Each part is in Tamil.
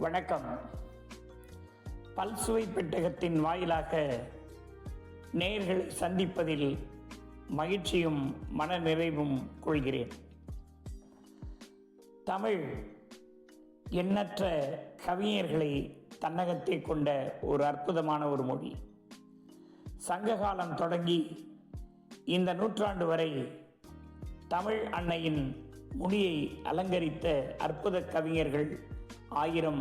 வணக்கம். பல்சுவை பெட்டகத்தின் வாயிலாக நேயர்களை சந்திப்பதில் மகிழ்ச்சியும் மனநிறைவும் கொள்கிறேன். தமிழ் எண்ணற்ற கவிஞர்களை தன்னகத்தே கொண்ட ஒரு அற்புதமான ஒரு மொழி. சங்ககாலம் தொடங்கி இந்த நூற்றாண்டு வரை தமிழ் அன்னையின் மொழியை அலங்கரித்த அற்புத கவிஞர்கள் ஆயிரம்.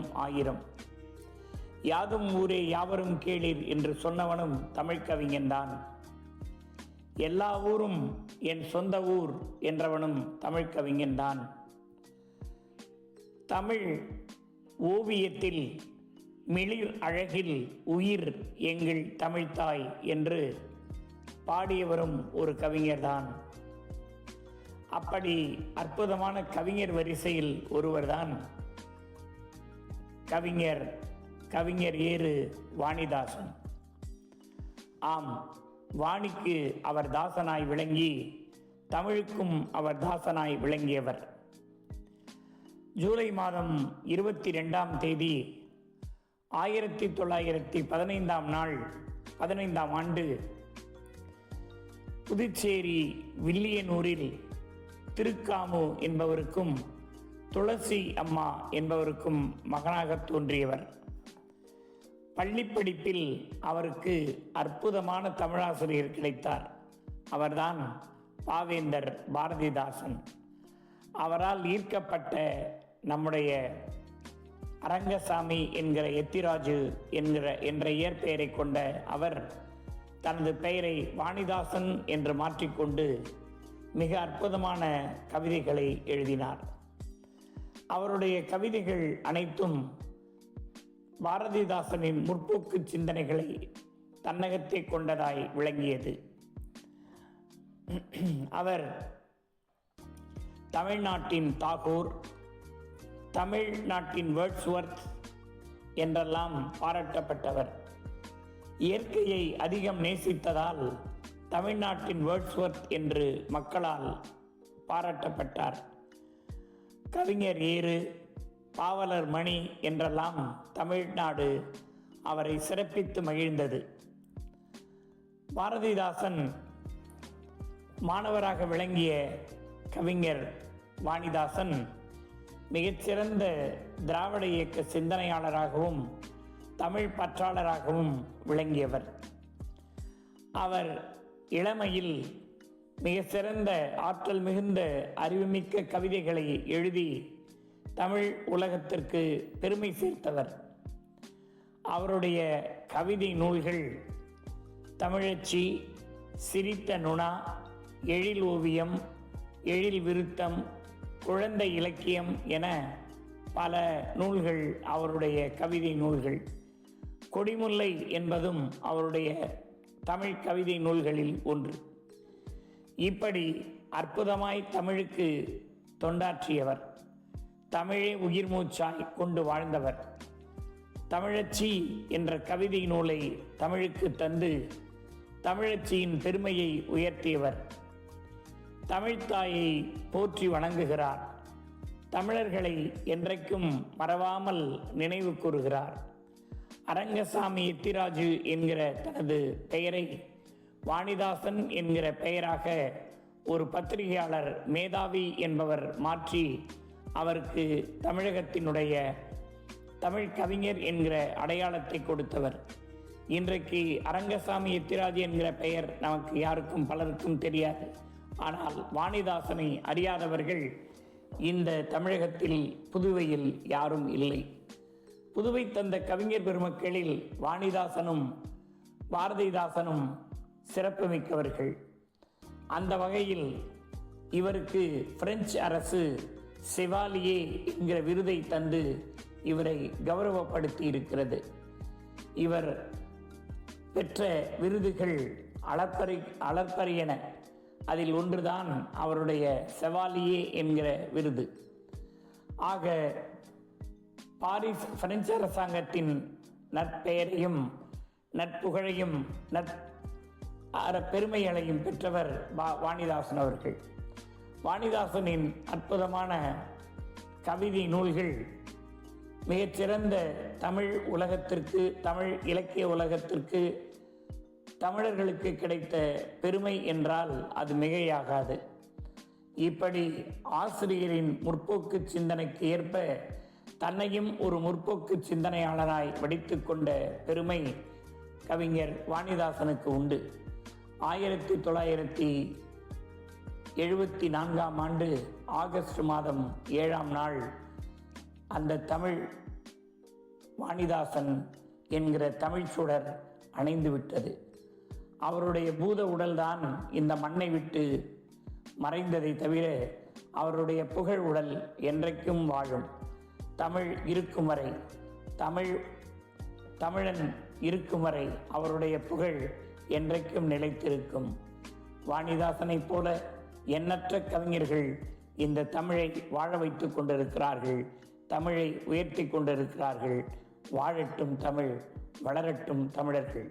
யாதும் ஊரே யாவரும் கேளீர் என்று சொன்னவனும் தமிழ் கவிஞன்தான். எல்லா ஊரும் என் சொந்த ஊர் என்றவனும் தமிழ் கவிஞன்தான். தமிழ் ஓவியத்தில் மிளிர் அழகில் உயிர் எங்கள் தமிழ்த்தாய் என்று பாடியவரும் ஒரு கவிஞர்தான். அப்படி அற்புதமான கவிஞர் வரிசையில் ஒருவர்தான் கவிஞர் ஏறு வாணிதாசன். ஆம், வாணிக்கு அவர் தாசனாய் விளங்கி தமிழுக்கும் அவர் தாசனாய் விளங்கியவர். ஜூலை மாதம் 22ஆம் தேதி 1915 ஆண்டு புதுச்சேரி வில்லியனூரில் திருக்காமு என்பவருக்கும் துளசி அம்மா என்பவருக்கும் மகனாக தோன்றியவர். பள்ளிப்படிப்பில் அவருக்கு அற்புதமான தமிழாசிரியர் கிடைத்தார். அவர்தான் பாவேந்தர் பாரதிதாசன். அவரால் ஈர்க்கப்பட்ட நம்முடைய அரங்கசாமி என்கிற எத்திராஜு என்ற இயற்பெயரை கொண்ட அவர் தனது பெயரை வாணிதாசன் என்று மாற்றிக்கொண்டு மிக அற்புதமான கவிதைகளை எழுதினார். அவருடைய கவிதைகள் அனைத்தும் பாரதிதாசனின் முற்போக்கு சிந்தனைகளை தன்னகத்தே கொண்டதாய் விளங்கியது. அவர் தமிழ்நாட்டின் தாகூர், தமிழ்நாட்டின் வேர்ட்ஸ்வொர்த் என்றெல்லாம் பாராட்டப்பட்டவர். இயற்கையை அதிகம் நேசித்ததால் தமிழ்நாட்டின் வேர்ட்ஸ்வொர்த் என்று மக்களால் பாராட்டப்பட்டார். கவிஞர் ஏறு, பாவலர் மணி என்றெல்லாம் தமிழ்நாடு அவரை சிறப்பித்து மகிழ்ந்தது. பாரதிதாசன் மாணவராக விளங்கிய கவிஞர் வாணிதாசன் மிகச்சிறந்த திராவிட இயக்க சிந்தனையாளராகவும் தமிழ் பற்றாளராகவும் விளங்கியவர். அவர் இளமையில் மிக சிறந்த ஆற்றல் மிகுந்த அறிவுமிக்க கவிதைகளை எழுதி தமிழ் உலகத்திற்கு பெருமை சேர்த்தவர். அவருடைய கவிதை நூல்கள் தமிழச்சி, சிரித்த நுணா, எழில் ஓவியம், எழில் விருத்தம், குழந்தை இலக்கியம் என பல நூல்கள் அவருடைய கவிதை நூல்கள். கொடிமுல்லை என்பதும் அவருடைய தமிழ் கவிதை நூல்களில் ஒன்று. இப்படி அற்புதமாய் தமிழுக்கு தொண்டாற்றியவர். தமிழே உயிர் மூச்சாய் கொண்டு வாழ்ந்தவர். தமிழச்சி என்ற கவிதை நூலை தமிழுக்கு தந்து தமிழச்சியின் பெருமையை உயர்த்தியவர். தமிழ்த்தாயை போற்றி வணங்குகிறார். தமிழர்களை என்றைக்கும் மறவாமல் நினைவு கூறுகிறார். அரங்கசாமி எத்திராஜு என்கிற தனது பெயரை வாணிதாசன் என்கிற பெயராக ஒரு பத்திரிகையாளர் மேதாவி என்பவர் மாற்றி அவருக்கு தமிழகத்தினுடைய தமிழ் கவிஞர் என்கிற அடையாளத்தை கொடுத்தவர். இன்றைக்கு அரங்கசாமி எத்திராஜு என்கிற பெயர் நமக்கு யாருக்கும் பலருக்கும் தெரியாது. ஆனால் வாணிதாசனை அறியாதவர்கள் இந்த தமிழகத்தில் புதுவையில் யாரும் இல்லை. புதுவை தந்த கவிஞர் பெருமக்களில் வாணிதாசனும் பாரதிதாசனும் சிறப்பு மிக்கவர்கள். அந்த வகையில் இவருக்கு பிரெஞ்சு அரசு செவாலியே என்கிற விருதை தந்து இவரை கௌரவப்படுத்தி இருக்கிறது. இவர் பெற்ற விருதுகள் அளப்பரியன. அதில் ஒன்றுதான் அவருடைய செவாலியே என்கிற விருது. ஆக பாரிஸ் பிரெஞ்சு அரசாங்கத்தின் நற்பெயரையும் நட்புகழையும் பெருமைகளையும் பெற்றவர் வாணிதாசன் அவர்கள். வாணிதாசனின் அற்புதமான கவிதை நூல்கள் மிகச்சிறந்த தமிழ் உலகத்திற்கு, தமிழ் இலக்கிய உலகத்திற்கு தமிழர்களுக்கு கிடைத்த பெருமை என்றால் அது மிகையாகாது. இப்படி ஆசிரியரின் முற்போக்கு சிந்தனைக்கு ஏற்ப தன்னையும் ஒரு முற்போக்கு சிந்தனையாளராய் வடித்து கொண்ட பெருமை கவிஞர் வாணிதாசனுக்கு உண்டு. 1974 ஆண்டு ஆகஸ்ட் மாதம் 7ஆம் நாள் அந்த தமிழ் வாணிதாசன் என்கிற தமிழ் சுடர் அணைந்து விட்டது. அவருடைய பூத உடல்தான் இந்த மண்ணை விட்டு மறைந்ததை தவிர அவருடைய புகழ் உடல் என்றைக்கும் வாழும். தமிழ் இருக்கும் வரை, தமிழன் இருக்கும் வரை அவருடைய புகழ் என்றைக்கும் நிலைத்திருக்கும். வாணிதாசனைப் போல எண்ணற்ற கவிஞர்கள் இந்த தமிழை வாழ வைத்துக் கொண்டிருக்கிறார்கள், தமிழை உயர்த்தி கொண்டிருக்கிறார்கள். வாழட்டும் தமிழ், வளரட்டும் தமிழர்கள்.